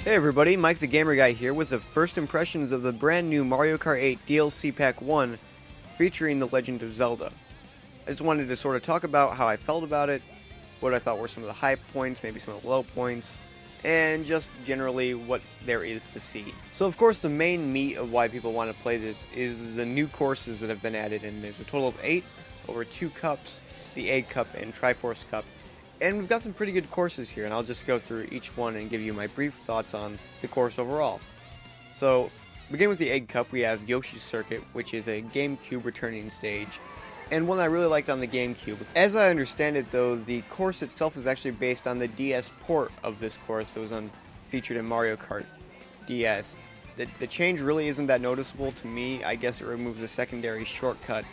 Hey everybody, Mike the Gamer Guy here with the first impressions of the brand new Mario Kart 8 DLC Pack 1 featuring The Legend of Zelda. I just wanted to sort of talk about how I felt about it, what I thought were some of the high points, maybe some of the low points, and just generally what there is to see. So of course the main meat of why people want to play this is the new courses that have been added, and there's a total of 8 over 2 cups, the Egg Cup and Triforce Cup. And we've got some pretty good courses here, and I'll just go through each one and give you my brief thoughts on the course overall. So, beginning with the Egg Cup, we have Yoshis Circuit, which is a GameCube returning stage, and one I really liked on the GameCube. As I understand it, though, the course itself is actually based on the DS port of this course that was featured in Mario Kart DS. The change really isn't that noticeable to me. I guess it removes a secondary shortcut,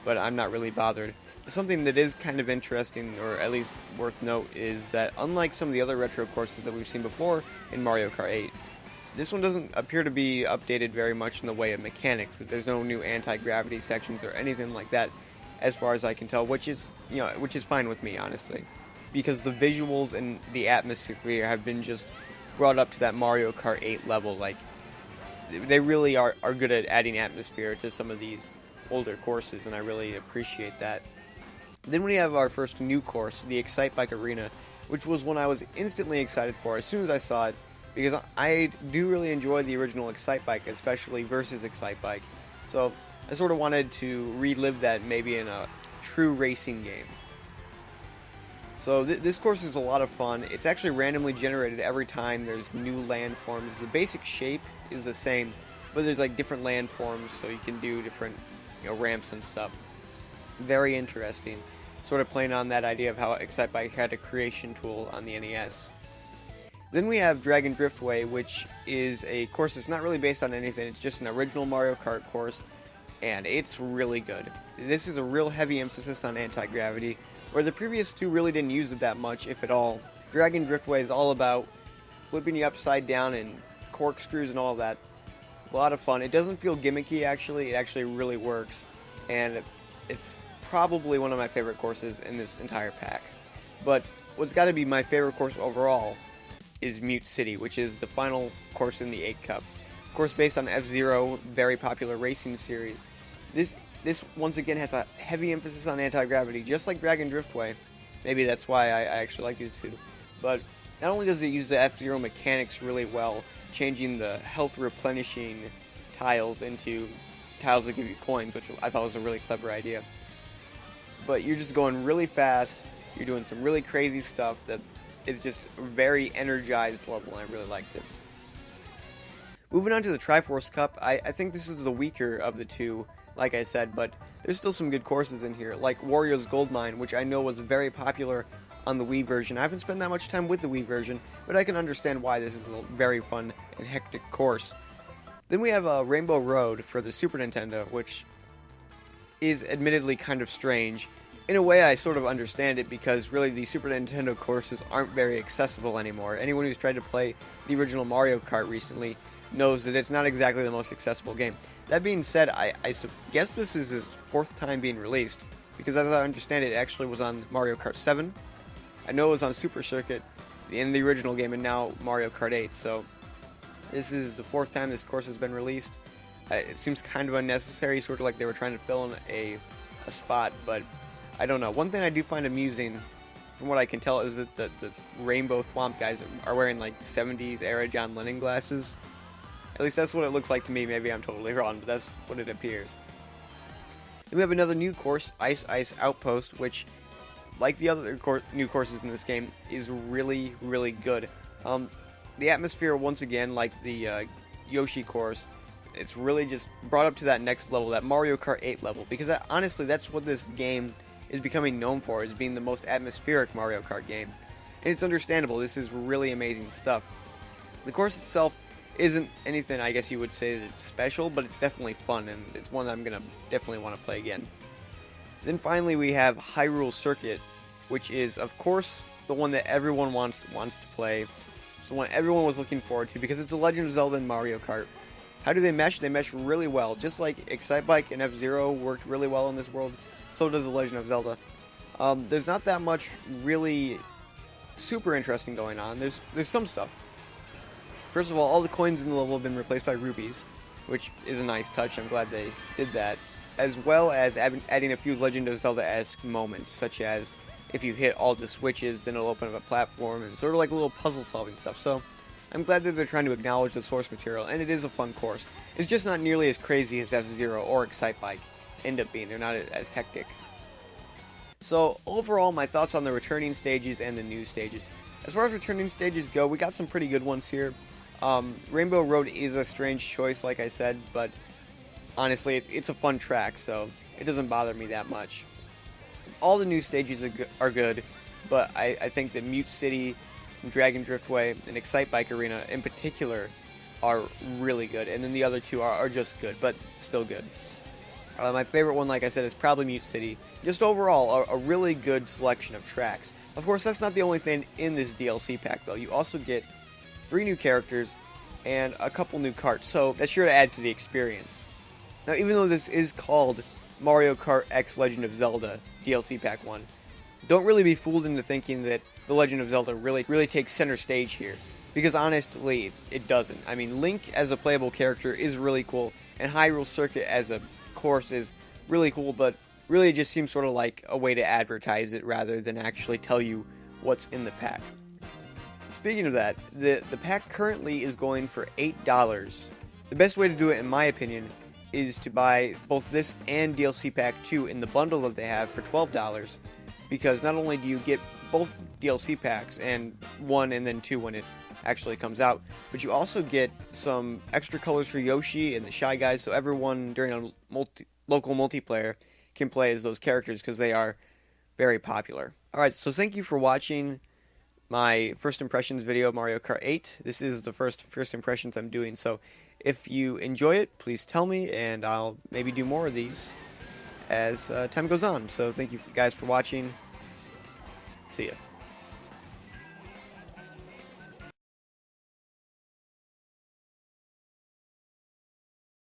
but I'm not really bothered. Something that is kind of interesting, or at least worth note, is that unlike some of the other retro courses that we've seen before in Mario Kart 8, this one doesn't appear to be updated very much in the way of mechanics. But there's no new anti-gravity sections or anything like that, as far as I can tell, which is fine with me, honestly, because the visuals and the atmosphere have been just brought up to that Mario Kart 8 level. Like, they really are good at adding atmosphere to some of these older courses, and I really appreciate that. Then we have our first new course, the Excitebike Arena, which was one I was instantly excited for as soon as I saw it, because I do really enjoy the original Excitebike, especially versus Excitebike. So I sort of wanted to relive that maybe in a true racing game. So this course is a lot of fun. It's actually randomly generated every time there's new landforms. The basic shape is the same, but there's like different landforms, so you can do different ramps and stuff. Very interesting. Sort of playing on that idea of how Excitebike had a creation tool on the NES. Then we have Dragon Driftway, which is a course that's not really based on anything. It's just an original Mario Kart course, and it's really good. This is a real heavy emphasis on anti-gravity, where the previous two really didn't use it that much, if at all. Dragon Driftway is all about flipping you upside down and corkscrews and all that. A lot of fun. It doesn't feel gimmicky, actually. It actually really works, and it's probably one of my favorite courses in this entire pack. But what's got to be my favorite course overall is Mute City, which is the final course in the 8 Cup. Of course, based on F-Zero, very popular racing series. This once again has a heavy emphasis on anti-gravity, just like Dragon Driftway. Maybe that's why I actually like these two. But not only does it use the F-Zero mechanics really well, changing the health replenishing tiles into tiles that give you coins, which I thought was a really clever idea. But you're just going really fast, you're doing some really crazy stuff that is just a very energized level, and I really liked it. Moving on to the Triforce Cup, I think this is the weaker of the two, like I said, but there's still some good courses in here, like Wario's Gold Mine, which I know was very popular on the Wii version. I haven't spent that much time with the Wii version, but I can understand why this is a very fun and hectic course. Then we have Rainbow Road for the Super Nintendo, which is admittedly kind of strange. In a way, I sort of understand it, because really the Super Nintendo courses aren't very accessible anymore. Anyone who's tried to play the original Mario Kart recently knows that it's not exactly the most accessible game. That being said, I guess this is his 4th time being released, because as I understand it, it actually was on Mario Kart 7. I know it was on Super Circuit in the original game, and now Mario Kart 8, so this is the 4th time this course has been released. It seems kind of unnecessary, sort of like they were trying to fill in a spot, but I don't know. One thing I do find amusing, from what I can tell, is that the Rainbow Thwomp guys are wearing like 70s era John Lennon glasses. At least that's what it looks like to me. Maybe I'm totally wrong, but that's what it appears. Then we have another new course, Ice Outpost, which, like the other new courses in this game, is really, really good. The atmosphere, once again, like the Yoshi course, it's really just brought up to that next level, that Mario Kart 8 level, because honestly, that's what this game is becoming known for, is being the most atmospheric Mario Kart game. And it's understandable. This is really amazing stuff. The course itself isn't anything, I guess you would say, that's special, but it's definitely fun, and it's one that I'm going to definitely want to play again. Then finally we have Hyrule Circuit, which is, of course, the one that everyone wants to play. It's the one everyone was looking forward to, because it's a Legend of Zelda and Mario Kart. How do they mesh? They mesh really well. Just like Excitebike and F-Zero worked really well in this world, so does The Legend of Zelda. There's not that much really super interesting going on. There's some stuff. First of all the coins in the level have been replaced by rubies, which is a nice touch. I'm glad they did that. As well as adding a few Legend of Zelda-esque moments, such as if you hit all the switches, then it'll open up a platform, and sort of like little puzzle-solving stuff. So I'm glad that they're trying to acknowledge the source material, and it is a fun course. It's just not nearly as crazy as F-Zero or Excitebike end up being. They're not as hectic. So overall, my thoughts on the returning stages and the new stages. As far as returning stages go, we got some pretty good ones here. Rainbow Road is a strange choice, like I said, but honestly, it's a fun track, so it doesn't bother me that much. All the new stages are good, but I think that Mute City, Dragon Driftway, and Excitebike Arena in particular are really good, and then the other two are just good, but still good. My favorite one, like I said, is probably Mute City. Just overall, a really good selection of tracks. Of course, that's not the only thing in this DLC pack, though. You also get 3 new characters and a couple new karts, so that's sure to add to the experience. Now, even though this is called Mario Kart X Legend of Zelda DLC Pack 1, don't really be fooled into thinking that The Legend of Zelda really takes center stage here, because honestly, it doesn't. I mean, Link as a playable character is really cool, and Hyrule Circuit as a course is really cool, but really it just seems sort of like a way to advertise it rather than actually tell you what's in the pack. Speaking of that, the pack currently is going for $8. The best way to do it, in my opinion, is to buy both this and DLC Pack 2 in the bundle that they have for $12, because not only do you get both DLC packs, and 1 and then 2 when it actually comes out, but you also get some extra colors for Yoshi and the Shy Guys, so everyone during a local multiplayer can play as those characters because they are very popular. Alright, so thank you for watching my first impressions video of Mario Kart 8. This is the first impressions I'm doing, so if you enjoy it, please tell me, and I'll maybe do more of these as time goes on. So thank you guys for watching. See ya.